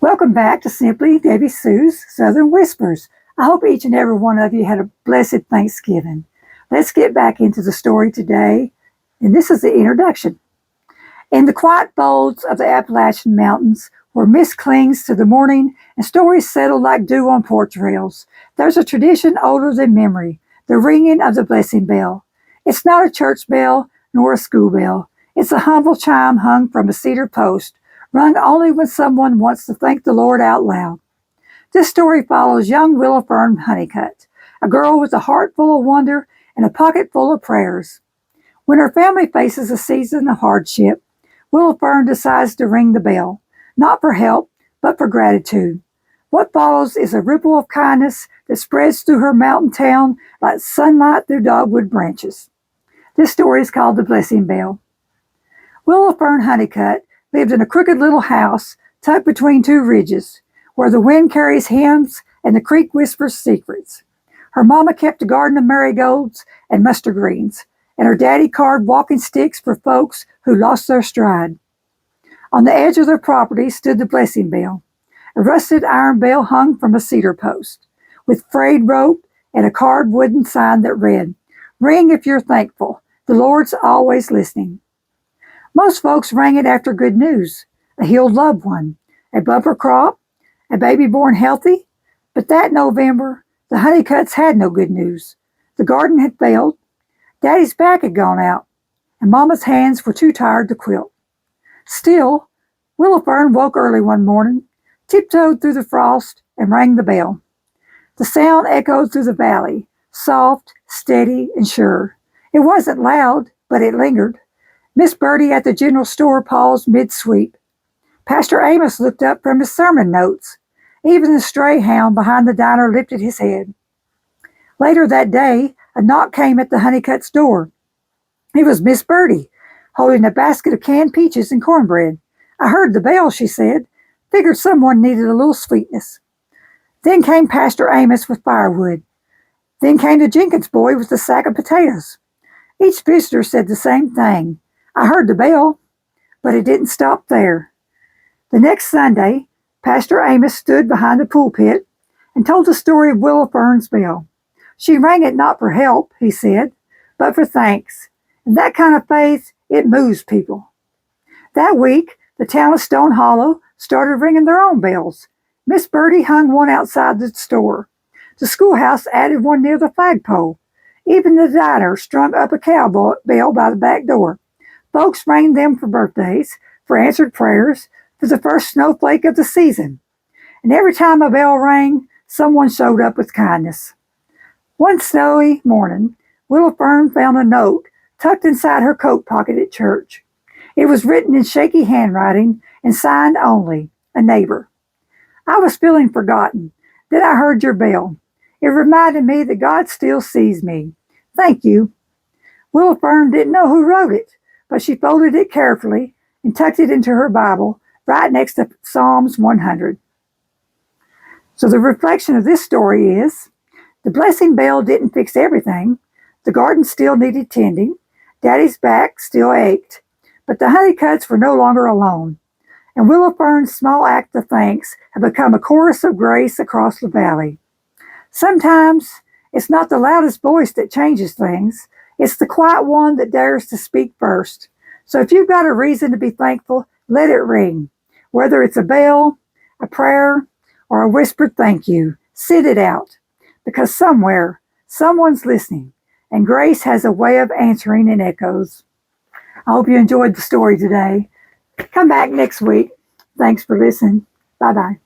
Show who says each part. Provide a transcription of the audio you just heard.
Speaker 1: Welcome back to Simply Debbie Sue's Southern Whispers. I hope each and every one of you had a blessed Thanksgiving. Let's get back into the story today, and this is the introduction. In the quiet folds of the Appalachian Mountains, where mist clings to the morning and stories settle like dew on porch rails, there's a tradition older than memory, the ringing of the blessing bell. It's not a church bell nor a school bell. It's a humble chime hung from a cedar post, rung only when someone wants to thank the Lord out loud. This story follows young Willowfern Honeycutt, a girl with a heart full of wonder and a pocket full of prayers. When her family faces a season of hardship, Willowfern decides to ring the bell, not for help, but for gratitude. What follows is a ripple of kindness that spreads through her mountain town like sunlight through dogwood branches. This story is called The Blessing Bell. Willowfern Honeycutt lived in a crooked little house tucked between two ridges, where the wind carries hymns and the creek whispers secrets. Her mama kept a garden of marigolds and mustard greens, and her daddy carved walking sticks for folks who lost their stride. On the edge of their property stood the blessing bell, a rusted iron bell hung from a cedar post, with frayed rope and a carved wooden sign that read, "Ring if you're thankful. The Lord's always listening." Most folks rang it after good news, a healed loved one, a bumper crop, a baby born healthy. But that November, the Honeycutts had no good news. The garden had failed, Daddy's back had gone out, and Mama's hands were too tired to quilt. Still, Willowfern woke early one morning, tiptoed through the frost, and rang the bell. The sound echoed through the valley, soft, steady, and sure. It wasn't loud, but it lingered. Miss Birdie at the general store paused mid-sweep. Pastor Amos looked up from his sermon notes. Even the stray hound behind the diner lifted his head. Later that day, a knock came at the Honeycutt's door. It was Miss Birdie, holding a basket of canned peaches and cornbread. "I heard the bell," she said. "Figured someone needed a little sweetness." Then came Pastor Amos with firewood. Then came the Jenkins boy with a sack of potatoes. Each visitor said the same thing. "I heard the bell," but it didn't stop there. The next Sunday, Pastor Amos stood behind the pulpit and told the story of Willowfern's bell. She rang it not for help, he said, but for thanks. And that kind of faith, it moves people. That week, the town of Stone Hollow started ringing their own bells. Miss Birdie hung one outside the store. The schoolhouse added one near the flagpole. Even the diner strung up a cowbell by the back door. Folks rang them for birthdays, for answered prayers, for the first snowflake of the season. And every time a bell rang, someone showed up with kindness. One snowy morning, Willowfern found a note tucked inside her coat pocket at church. It was written in shaky handwriting and signed only, "A neighbor." "I was feeling forgotten. Then I heard your bell. It reminded me that God still sees me. Thank you." Willowfern didn't know who wrote it, but she folded it carefully and tucked it into her Bible right next to Psalms 100. So the reflection of this story is, the blessing bell didn't fix everything. The garden still needed tending. Daddy's back still ached. But the Honeycutts were no longer alone. And Willowfern's small act of thanks had become a chorus of grace across the valley. Sometimes it's not the loudest voice that changes things. It's the quiet one that dares to speak first. So if you've got a reason to be thankful, let it ring. Whether it's a bell, a prayer, or a whispered thank you, send it out. Because somewhere, someone's listening, and grace has a way of answering in echoes. I hope you enjoyed the story today. Come back next week. Thanks for listening. Bye-bye.